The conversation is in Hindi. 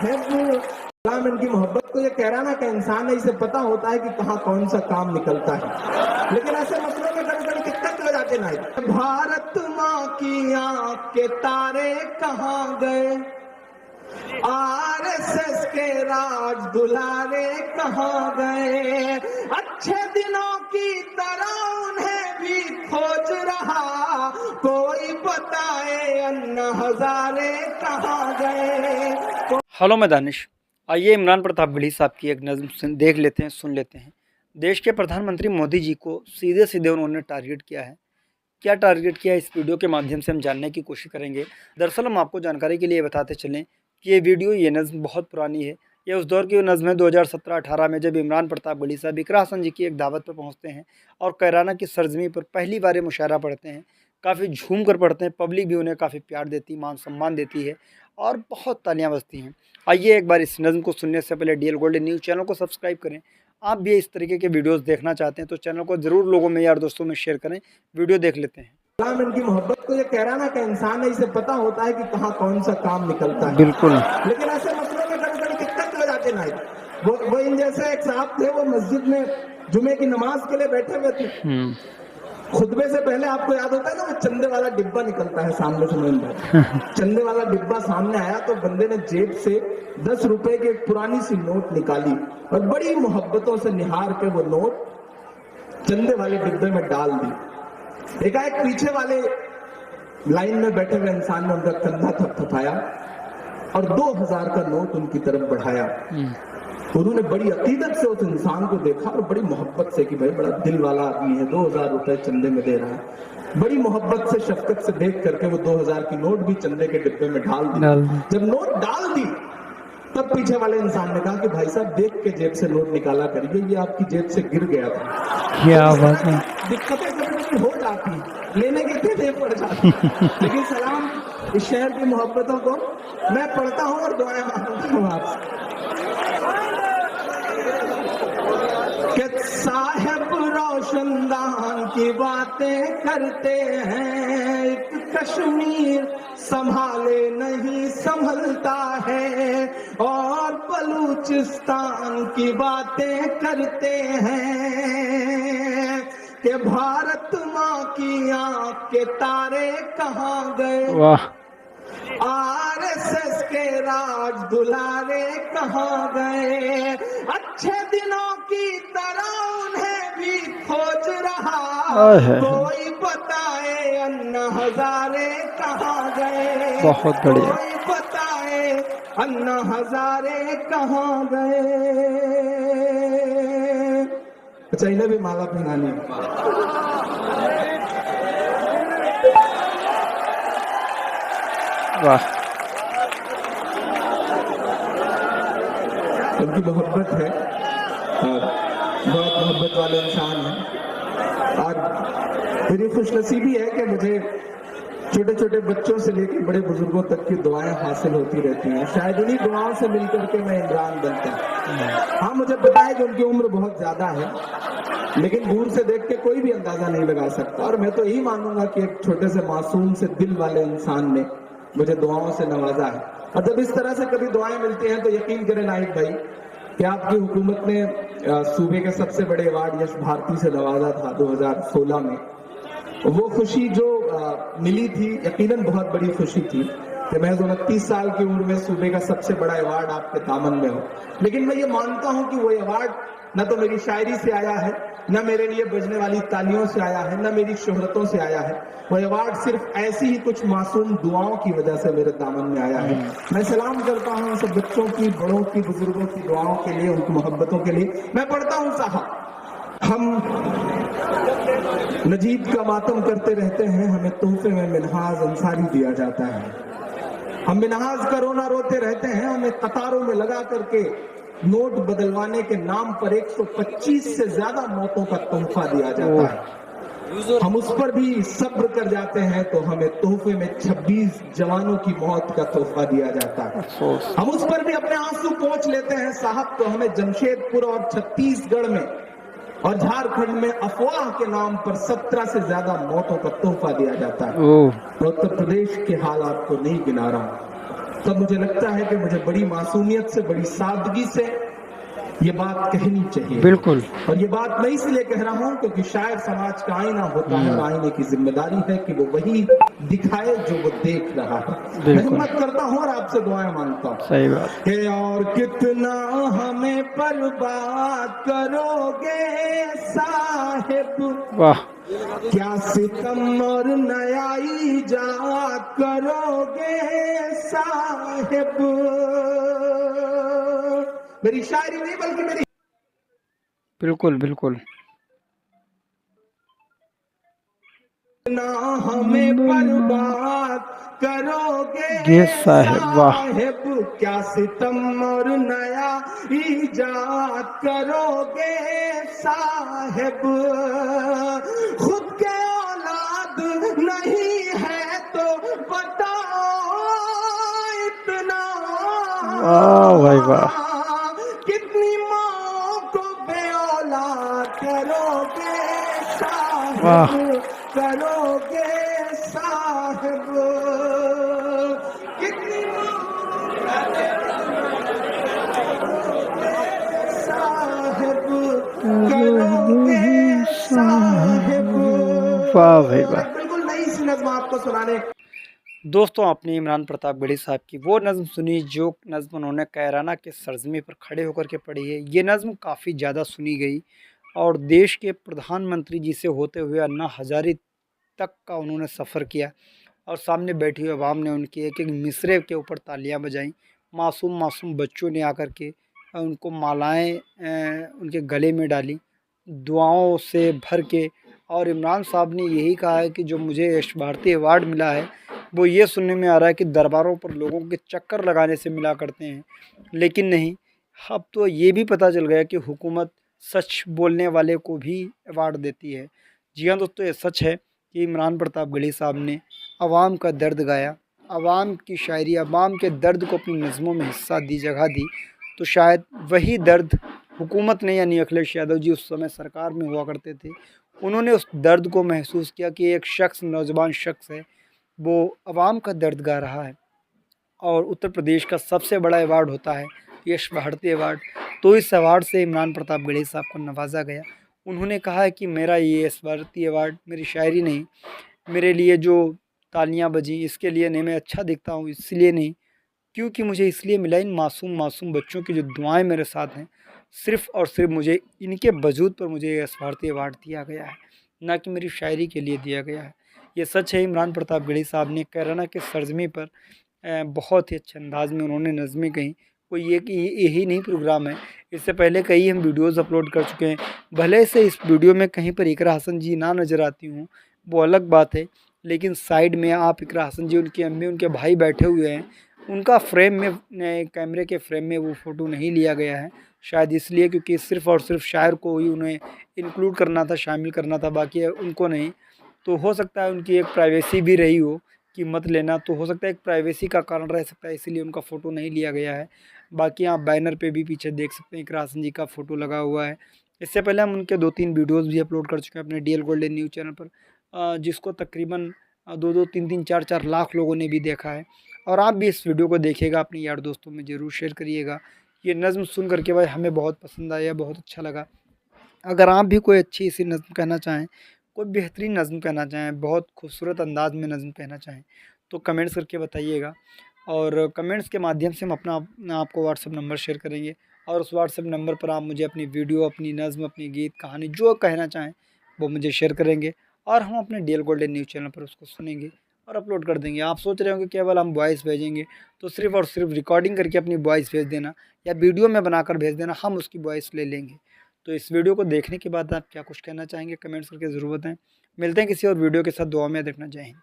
सलाम इनकी मोहब्बत को ये कह रहा ना कि इंसान है, इसे पता होता है कि कहाँ कौन सा काम निकलता है, लेकिन ऐसे मसलों में कभी कभी दिक्कत हो जाते ना। भारत माँ की आँख के तारे कहाँ गए, आरएसएस के राज दुलारे कहाँ गए, अच्छे दिनों की तरह उन्हें भी खोज रहा, कोई बताए अन्ना हजारे कहाँ गए। हेलो मैं दानिश, आइए इमरान प्रताप गढ़ी साहब की एक नज़्म देख लेते हैं, सुन लेते हैं। देश के प्रधानमंत्री मोदी जी को सीधे सीधे उन्होंने टारगेट किया है। क्या टारगेट किया है, इस वीडियो के माध्यम से हम जानने की कोशिश करेंगे। दरअसल हम आपको जानकारी के लिए बताते चलें कि ये नज़्म बहुत पुरानी है। ये उस दौर की नज़्म है 2017-18 में, जब इमरान प्रताप गढ़ी साहब इकरा हसन जी की एक दावत पर पहुँचते हैं और कैराना की सरजमी पर पहली बार मुशायरा पढ़ते हैं। काफ़ी झूम कर पढ़ते हैं, पब्लिक भी उन्हें काफ़ी प्यार देती, मान सम्मान देती है और बहुत तालियां बजती हैं। आइए एक बार इस नज़्म को सुनने से पहले डीएल गोल्डन न्यूज़ चैनल को सब्सक्राइब करें। आप भी इस तरीके के वीडियोस देखना चाहते हैं तो चैनल को ज़रूर लोगों में, यार दोस्तों में शेयर करें। वीडियो देख लेते हैं। सलाम इनकी मोहब्बत को ये कह रहा ना कि इंसान है, इसे पता होता है कि कहाँ कौन सा काम निकलता है, बिल्कुल, लेकिन ऐसे मसलों में कभी कभी दिक्कत हो जाते ना। वो इन जैसे एक साहब थे, वो मस्जिद में जुमे की नमाज के लिए बैठे हुए थे। खुतबे से पहले आपको याद होता है ना, वो चंदे वाला डिब्बा निकलता है सामने से। चंदे वाला डिब्बा सामने आया तो बंदे ने जेब से 10 रुपए की एक पुरानी सी नोट निकाली और बड़ी मोहब्बतों से निहार के वो नोट चंदे वाले डिब्बे में डाल दी। एकाएक पीछे वाले लाइन में बैठे हुए इंसान ने उनका कंधा थपथपाया और 2000 का नोट उनकी तरफ बढ़ाया। उन्होंने बड़ी अकीदत से उस इंसान को देखा और बड़ी मोहब्बत से कि भाई बड़ा दिल वाला आदमी है, 2000 रुपए चंदे में दे रहा है। बड़ी मोहब्बत से, शफकत से देख करके वो 2000 की नोट भी चंदे के डिब्बे में डाल दी। जब नोट डाल दी तब पीछे वाले इंसान ने कहा कि भाई साहब देख के जेब से नोट निकाला करिए, ये आपकी जेब से गिर गया था। क्या बात है। दिक्कतें कभी हो जाती, लेने के देने पड़ जाती, लेकिन सलाम इस शहर की मोहब्बतों को मैं पढ़ता हूँ और दुआएं मांगता हूँ आपसे कि साहब रोशनदान की बातें करते हैं, एक कश्मीर संभाले नहीं संभलता है, और बलूचिस्तान की बातें करते हैं कि भारत माँ की आँख के तारे कहाँ गए, वाह, आरएसएस के राज दुलारे कहाँ गए, अच्छे दिनों की तरह उन्हें भी खोज रहा, कोई बताए अन्ना हजारे कहाँ गए, बहुत बढ़िया, कोई बताए अन्ना हजारे कहाँ गए। अच्छा, इन्हें भी माला पहनानी। वाह, उनकी मोहब्बत है और बहुत मोहब्बत वाले इंसान हैं। और मेरी खुशनसीबी है कि मुझे छोटे छोटे बच्चों से लेकर बड़े बुजुर्गों तक की दुआएं हासिल होती रहती हैं। शायद उन्हीं दुआओं से मिलकर के मैं इमरान बनता हूँ। हाँ, मुझे पता है कि उनकी उम्र बहुत ज्यादा है, लेकिन दूर से देख के कोई भी अंदाजा नहीं लगा सकता। और मैं तो यही मानूंगा कि एक छोटे से मासूम से दिल वाले इंसान ने मुझे दुआओं से नवाजा है। और जब इस तरह से कभी दुआएं मिलती हैं तो यकीन करें नाहिद भाई कि आपकी हुकूमत ने सूबे के सबसे बड़े अवार्ड यश भारती से नवाजा था 2016 में। वो खुशी जो मिली थी, यकीनन बहुत बड़ी खुशी थी कि महज 29 साल की उम्र में सूबे का सबसे बड़ा अवार्ड आपके दामन में हो। लेकिन मैं ये मानता हूं कि वो अवार्ड न तो मेरी शायरी से आया है, न मेरे लिए बजने वाली तालियों से आया है, न मेरी शोहरतों से आया है। वो अवार्ड सिर्फ ऐसी ही कुछ मासूम दुआओं की वजह से मेरे दामन में आया है। मैं सलाम करता हूं सब बच्चों की, बड़ों की, बुजुर्गों की दुआओं के लिए, उनकी मोहब्बतों के लिए। मैं पढ़ता हूं साहब, हम नजीब का मातम करते रहते हैं, हमें तोहफे में मिनहाज अंसारी दिया जाता है। हम मिनहाज का रोना रोते रहते हैं, हमें कतारों में लगा करके नोट बदलवाने के नाम पर 125 से ज्यादा मौतों का तोहफा दिया जाता है। हम उस पर भी सब्र कर जाते हैं तो हमें तोहफे में 26 जवानों की मौत का तोहफा दिया जाता है। हम उस पर भी अपने आंसू पोंछ लेते हैं साहब तो हमें जमशेदपुर और छत्तीसगढ़ में और झारखंड में अफवाह के नाम पर 17 से ज्यादा मौतों का तोहफा दिया जाता है। तो उत्तर प्रदेश के हाल आपको नहीं गिना रहा हूं। तब मुझे लगता है कि मुझे बड़ी मासूमियत से, बड़ी सादगी से ये बात कहनी चाहिए। बिल्कुल। और ये बात मैं इसलिए कह रहा हूं क्योंकि शायद समाज का आईना होता है और आईने की जिम्मेदारी है कि वो वही दिखाए जो वो देख रहा है। मैं बिल्कुल। हिम्मत करता हूं और आपसे दुआएं मांगता हूं। सही बात। कि और कितना हमें बर्बाद करोगे साहिब, वाह। क्या सितम और नया ईजाद करोगे साहिब। मेरी शायरी नहीं बल्कि मेरी बिल्कुल बिल्कुल। ना हमें बर्बाद करोगे ये साहिब, वाह। साहिब, क्या सितम और नया ईजाद करोगे साहिब। खुद के औलाद नहीं है तो बताओ इतना, वाह भाई वाह। कितनी माँ को बे औलाद करोगे वाह। साहिब, करोगे साहिब। कितनी साहिब, करोगे साहिब। वाह भाई वाह। बिल्कुल नई सी नज़्म आपको सुनाने। दोस्तों, आपने इमरान प्रताप गढ़ी साहब की वो नज़्म सुनी जो नज़्म उन्होंने कैराना के सरज़मी पर खड़े होकर के पढ़ी है। ये नज़्म काफ़ी ज़्यादा सुनी गई और देश के प्रधानमंत्री जी से होते हुए अन्ना हज़ारे तक का उन्होंने सफ़र किया और सामने बैठी हुई आवाम ने उनके एक एक मिसरे के ऊपर तालियां बजाईं। मासूम मासूम बच्चों ने आकर के उनको मालाएं उनके गले में डाली, दुआओं से भर के। और इमरान साहब ने यही कहा है कि जो मुझे यश भारती अवार्ड मिला है वो ये सुनने में आ रहा है कि दरबारों पर लोगों के चक्कर लगाने से मिला करते हैं, लेकिन नहीं, अब तो ये भी पता चल गया कि हुकूमत सच बोलने वाले को भी अवार्ड देती है। जी हाँ दोस्तों, ये सच है कि इमरान प्रताप गढ़ी साहब ने आवाम का दर्द गाया, आवाम की शायरी, आवाम के दर्द को अपनी नज़मों में हिस्सा दी, जगह दी। तो शायद वही दर्द हुकूमत ने, यानी अखिलेश यादव जी उस समय सरकार में हुआ करते थे, उन्होंने उस दर्द को महसूस किया कि एक शख्स, नौजवान शख्स है, वो आवाम का दर्द गा रहा है। और उत्तर प्रदेश का सबसे बड़ा अवार्ड होता है यश भारती अवार्ड। तो इस अवार्ड से इमरान प्रताप गढ़ी साहब को नवाजा गया। उन्होंने कहा है कि मेरा ये यश भारती अवार्ड मेरी शायरी नहीं, मेरे लिए जो तालियां बजी इसके लिए नहीं, मैं अच्छा दिखता हूँ इसलिए नहीं, क्योंकि मुझे इसलिए मिला इन मासूम मासूम बच्चों की जो दुआएं मेरे साथ हैं, सिर्फ़ और सिर्फ मुझे इनके वजूद पर मुझे यश भारती अवार्ड दिया गया है, ना कि मेरी शायरी के लिए दिया गया है। ये सच है। इमरान प्रताप गढ़ी साहब ने कैराना के सरज़मी पर बहुत ही अच्छे अंदाज में उन्होंने नज़में कहीं। कोई ये कि यही नहीं प्रोग्राम है, इससे पहले कई हम वीडियोज़ अपलोड कर चुके हैं। भले से इस वीडियो में कहीं पर इकरा हसन जी ना नज़र आती हूँ, वो अलग बात है, लेकिन साइड में आप इकरा हसन जी, उनकी अम्मी, उनके भाई बैठे हुए हैं, उनका फ्रेम में, कैमरे के फ्रेम में वो फ़ोटो नहीं लिया गया है। शायद इसलिए क्योंकि सिर्फ़ और सिर्फ शायर को ही उन्हें इंक्लूड करना था, शामिल करना था, बाकी उनको नहीं। तो हो सकता है उनकी एक प्राइवेसी भी रही हो कि मत लेना, तो हो सकता है एक प्राइवेसी का कारण रह सकता है, इसीलिए उनका फ़ोटो नहीं लिया गया है। बाकी आप बैनर पे भी पीछे देख सकते हैं इकरा हसन जी का फ़ोटो लगा हुआ है। इससे पहले हम उनके 2-3 वीडियोज़ भी अपलोड कर चुके हैं अपने डीएल गोल्डन न्यूज़ चैनल पर, जिसको तकरीबन 2-2, 3-3, 4-4 लाख लोगों ने भी देखा है। और आप भी इस वीडियो को देखिएगा, अपने यार दोस्तों में ज़रूर शेयर करिएगा। ये नज़्म सुन करके भाई हमें बहुत पसंद आया, बहुत अच्छा लगा। अगर आप भी कोई अच्छी सी नज़्म कहना चाहें, कोई बेहतरीन नज़्म कहना चाहें, बहुत खूबसूरत अंदाज़ में नज़्म कहना चाहें, तो कमेंट्स करके बताइएगा। और कमेंट्स के माध्यम से हम अपना आपको व्हाट्सएप नंबर शेयर करेंगे और उस व्हाट्सएप नंबर पर आप मुझे अपनी वीडियो, अपनी नज़्म, अपनी गीत, कहानी जो कहना चाहें वो मुझे शेयर करेंगे और हम अपने डीएल गोल्डन न्यूज़ चैनल पर उसको सुनेंगे और अपलोड कर देंगे। आप सोच रहे होंगे केवल हम वॉइस भेजेंगे, तो सिर्फ़ और सिर्फ रिकॉर्डिंग करके अपनी वॉइस भेज देना या वीडियो में बनाकर भेज देना, हम उसकी वॉइस ले लेंगे। तो इस वीडियो को देखने के बाद आप क्या कुछ कहना चाहेंगे, कमेंट्स करके ज़रूर बताएँ। मिलते हैं किसी और वीडियो के साथ, दुआ में देखना। जय हिंद।